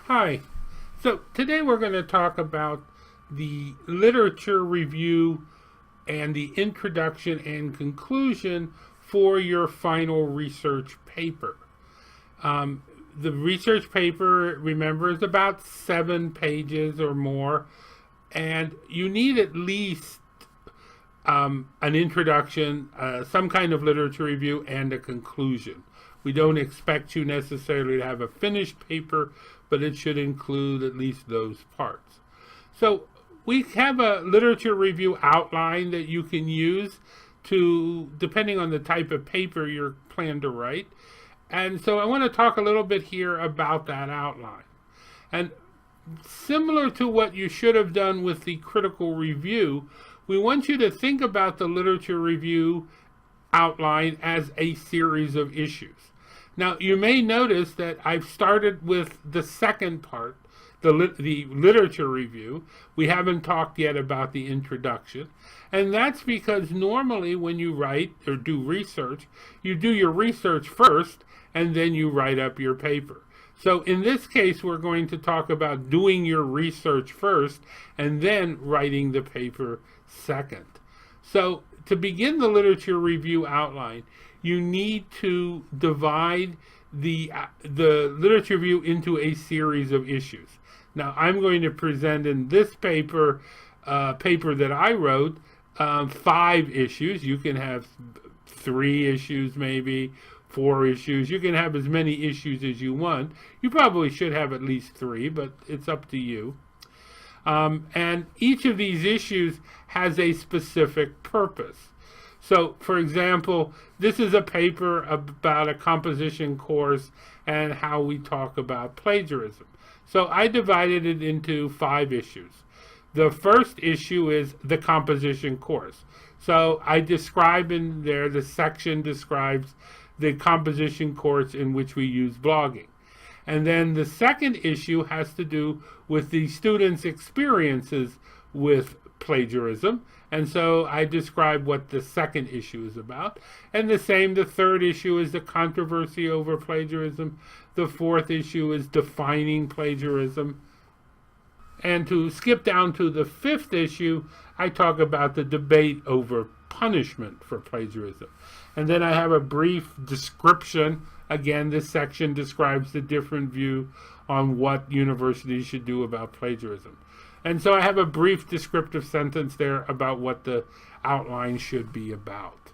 Hi. So today we're going to talk about the literature review and the introduction and conclusion for your final research paper. Um, the research paper, remember, is about 7 pages or more, and you need at least an introduction, some kind of literature review, and a conclusion. We don't expect you necessarily to have a finished paper, but it should include at least those parts. So we have a literature review outline that you can use to, depending on the type of paper you're planning to write. And so I want to talk a little bit here about that outline. And similar to what you should have done with the critical review, we want you to think about the literature review outline as a series of issues. Now, you may notice that I've started with the second part, the literature review. We haven't talked yet about the introduction. And that's because normally when you write or do research, you do your research first and then you write up your paper. So in this case, we're going to talk about doing your research first and then writing the paper second. So to begin the literature review outline, you need to divide the literature review into a series of issues. Now, I'm going to present in this paper that I wrote 5 issues. You can have 3 issues, maybe 4 issues. You can have as many issues as you want. You probably should have at least 3, but it's up to you. And each of these issues has a specific purpose. So, for example, this is a paper about a composition course and how we talk about plagiarism. So I divided it into 5 issues. The first issue is the composition course. So I describe in there, the section describes the composition course in which we use blogging. And then the second issue has to do with the students' experiences with plagiarism. And so I describe what the second issue is about. And the third issue is the controversy over plagiarism. The fourth issue is defining plagiarism. And to skip down to the 5th issue, I talk about the debate over punishment for plagiarism. And then I have a brief description. Again, this section describes the different view on what universities should do about plagiarism. And so I have a brief descriptive sentence there about what the outline should be about.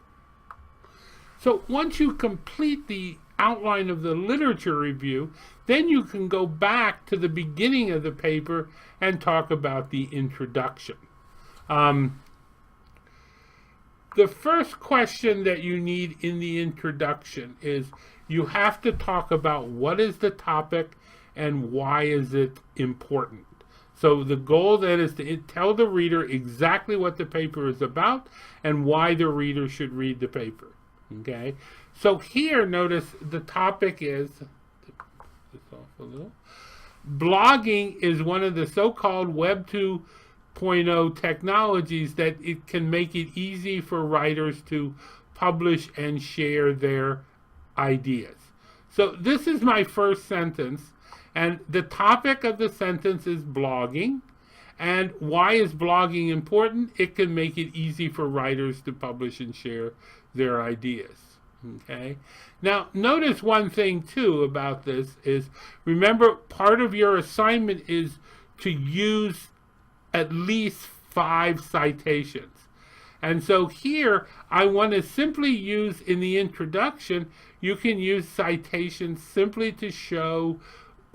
So once you complete the outline of the literature review, then you can go back to the beginning of the paper and talk about the introduction. The first question that you need in the introduction is you have to talk about what is the topic and why is it important. So the goal then is to tell the reader exactly what the paper is about and why the reader should read the paper. Okay? So here, notice the topic is, blogging is one of the so-called Web 2.0 technologies that it can make it easy for writers to publish and share their ideas. So this is my first sentence. And the topic of the sentence is blogging. And why is blogging important? It can make it easy for writers to publish and share their ideas. Okay. Now, notice one thing, too, about this is, remember, part of your assignment is to use at least 5 citations. And so here, I want to simply use, in the introduction, you can use citations simply to show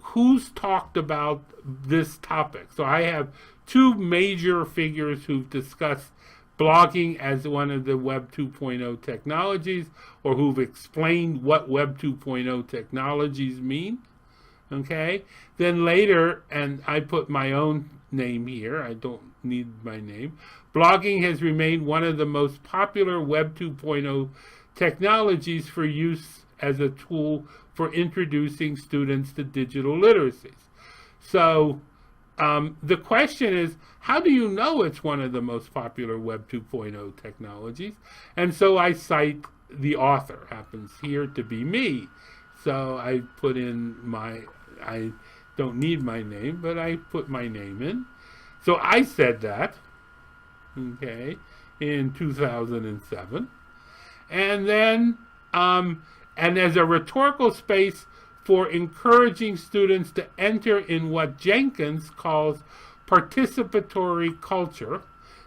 who's talked about this topic. So I have 2 major figures who've discussed blogging as one of the Web 2.0 technologies, or who've explained what Web 2.0 technologies mean. Okay? Then later, and I put my own name here, I don't need my name, blogging has remained one of the most popular Web 2.0 technologies for use as a tool for introducing students to digital literacies. So the question is, how do you know it's one of the most popular Web 2.0 technologies? And so I cite the author, happens here to be me. So I put in I don't need my name, but I put my name in. So I said that, okay, in 2007. And then, and as a rhetorical space for encouraging students to enter in what Jenkins calls participatory culture.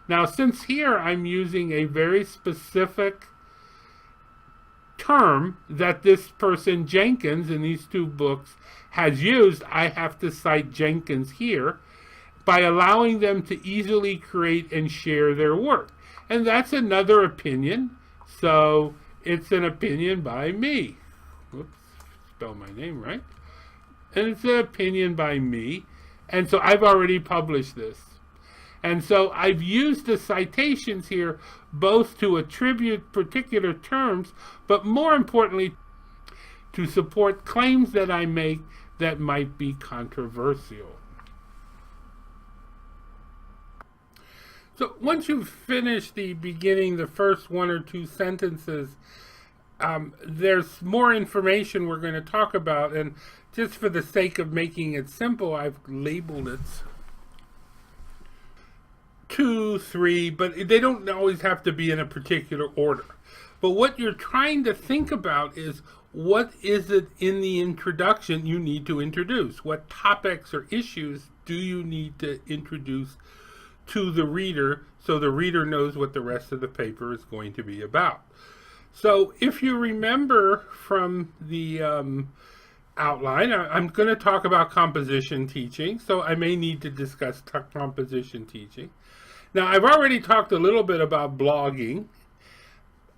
Now, since here I'm using a very specific term that this person Jenkins in these two books has used, I have to cite Jenkins here, by allowing them to easily create and share their work. And that's another opinion, so it's an opinion by me. Whoops, spell my name right. And it's an opinion by me, and so I've already published this. And so I've used the citations here both to attribute particular terms, but more importantly, to support claims that I make that might be controversial. So once you've finished the beginning, the first one or two sentences, there's more information we're going to talk about, and just for the sake of making it simple, I've labeled it 2, 3, but they don't always have to be in a particular order. But what you're trying to think about is, what is it in the introduction you need to introduce? What topics or issues do you need to introduce to the reader so the reader knows what the rest of the paper is going to be about? So if you remember from the outline, I'm going to talk about composition teaching, so I may need to discuss composition teaching. Now, I've already talked a little bit about blogging,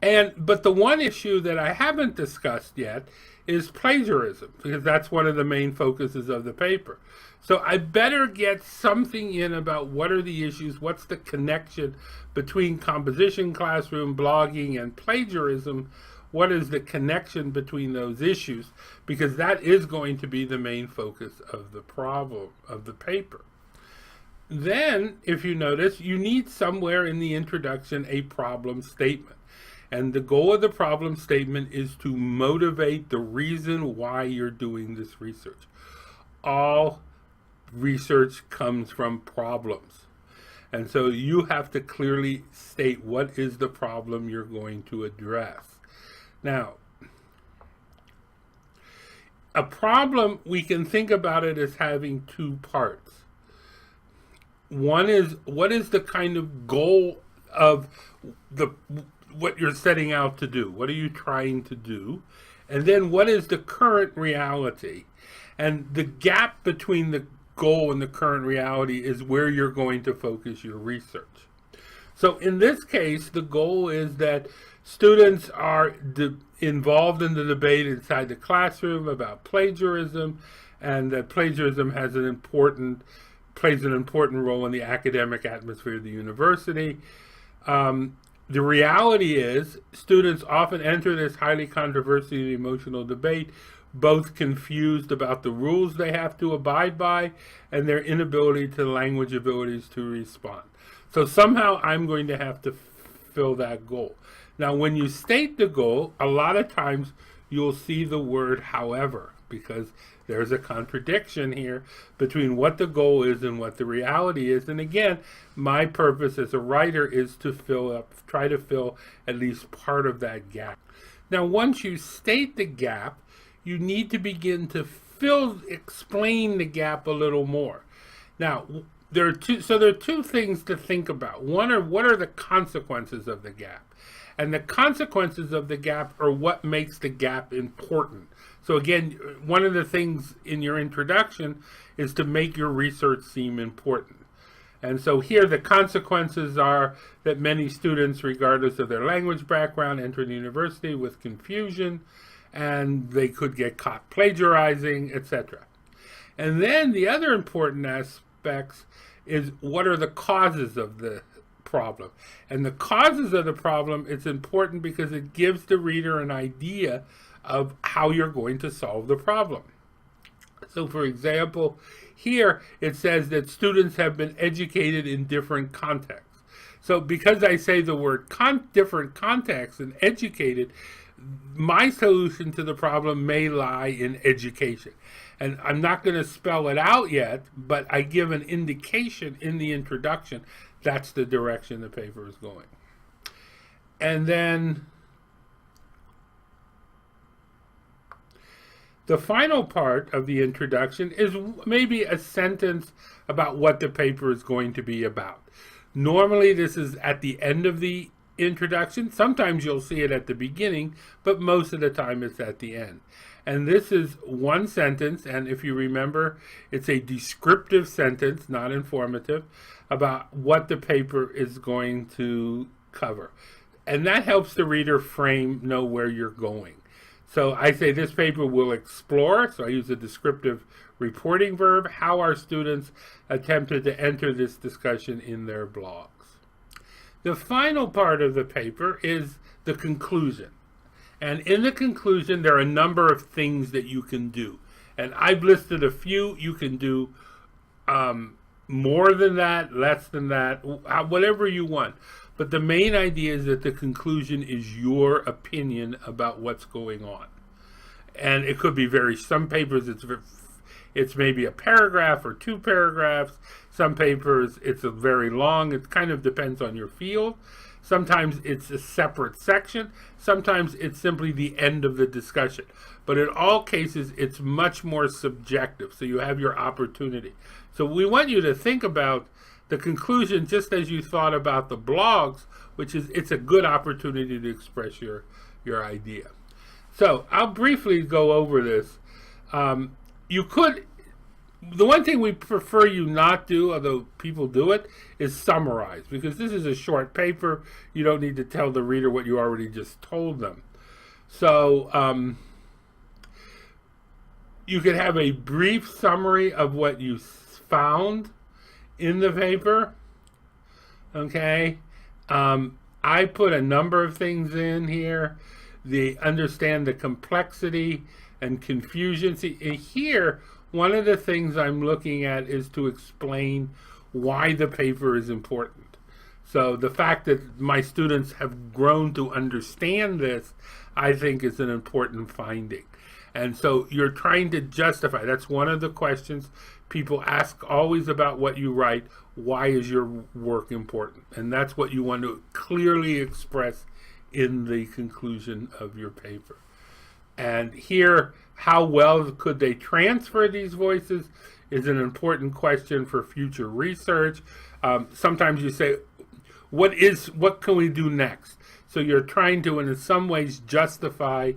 but the one issue that I haven't discussed yet is plagiarism, because that's one of the main focuses of the paper. So I better get something in about what are the issues, what's the connection between composition classroom, blogging, and plagiarism. What is the connection between those issues? Because that is going to be the main focus of the problem of the paper. Then, if you notice, you need somewhere in the introduction a problem statement. And the goal of the problem statement is to motivate the reason why you're doing this research. All research comes from problems. And so you have to clearly state what is the problem you're going to address. Now, a problem, we can think about it as having two parts. One is, what is the kind of goal of what you're setting out to do? What are you trying to do? And then what is the current reality? And the gap between the goal and the current reality is where you're going to focus your research. So in this case, the goal is that students are involved in the debate inside the classroom about plagiarism, and that plagiarism plays an important role in the academic atmosphere of the university. The reality is, students often enter this highly controversial and emotional debate both confused about the rules they have to abide by and their inability to language abilities to respond. So somehow I'm going to have to fill that goal. Now, when you state the goal, a lot of times you'll see the word however, because there's a contradiction here between what the goal is and what the reality is. And again, my purpose as a writer is to try to fill at least part of that gap. Now, once you state the gap, you need to begin to explain the gap a little more. Now, there are two things to think about. One are, what are the consequences of the gap? And the consequences of the gap are what makes the gap important. So again, one of the things in your introduction is to make your research seem important. And so here the consequences are that many students, regardless of their language background, enter the university with confusion, and they could get caught plagiarizing, etc. And then the other important aspects is, what are the causes of the problem? And the causes of the problem, it's important because it gives the reader an idea of how you're going to solve the problem. So for example, here it says that students have been educated in different contexts. So because I say the word different contexts and educated, my solution to the problem may lie in education. And I'm not going to spell it out yet, but I give an indication in the introduction that's the direction the paper is going. And then the final part of the introduction is maybe a sentence about what the paper is going to be about. Normally this is at the end of the introduction. Sometimes you'll see it at the beginning, but most of the time it's at the end. And this is one sentence, and if you remember, it's a descriptive sentence, not informative, about what the paper is going to cover. And that helps the reader know where you're going. So I say this paper will explore, so I use a descriptive reporting verb, how our students attempted to enter this discussion in their blogs. The final part of the paper is the conclusion. And in the conclusion, there are a number of things that you can do. And I've listed a few. You can do more than that, less than that, whatever you want. But the main idea is that the conclusion is your opinion about what's going on. And it could be some papers it's maybe a paragraph or 2 paragraphs. Some papers it's a very long. It kind of depends on your field. Sometimes it's a separate section. Sometimes it's simply the end of the discussion. But in all cases, it's much more subjective. So you have your opportunity. So we want you to think about the conclusion just as you thought about the blogs, which is it's a good opportunity to express your idea. So I'll briefly go over this. The one thing we prefer you not do, although people do it, is summarize, because this is a short paper. You don't need to tell the reader what you already just told them. So you could have a brief summary of what you found in the paper. Okay. I put a number of things in here. They understand the complexity and confusion. See, here, one of the things I'm looking at is to explain why the paper is important. So the fact that my students have grown to understand this, I think is an important finding. And so you're trying to justify. That's one of the questions people ask always about what you write. Why is your work important? And that's what you want to clearly express in the conclusion of your paper. And here, how well could they transfer these voices is an important question for future research. Sometimes you say, what can we do next? So you're trying to, in some ways, justify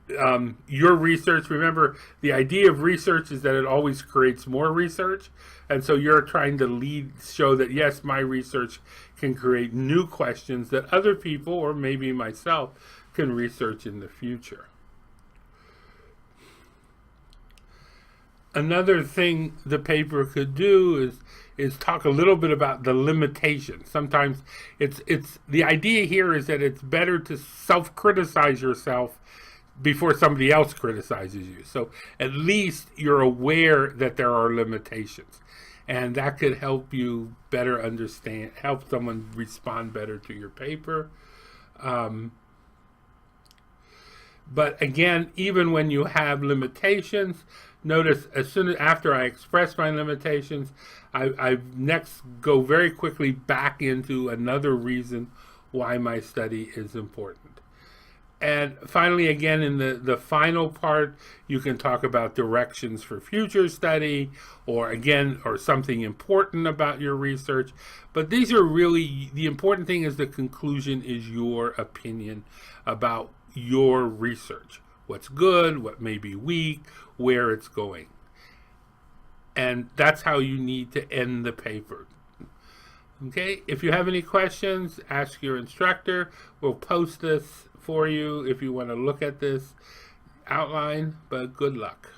your research. Remember, the idea of research is that it always creates more research. And so you're trying to show that, yes, my research can create new questions that other people, or maybe myself, can research in the future. Another thing the paper could do is talk a little bit about the limitations. Sometimes it's the idea here is that it's better to self-criticize yourself before somebody else criticizes you. So at least you're aware that there are limitations. And that could help you better understand, help someone respond better to your paper. But again, even when you have limitations, notice after I express my limitations, I next go very quickly back into another reason why my study is important. And finally, again, in the final part, you can talk about directions for future study, or something important about your research. But these are really, the important thing is the conclusion is your opinion about your research. What's good, what may be weak, where it's going. And that's how you need to end the paper. Okay, if you have any questions, ask your instructor. We'll post this for you if you want to look at this outline, but good luck.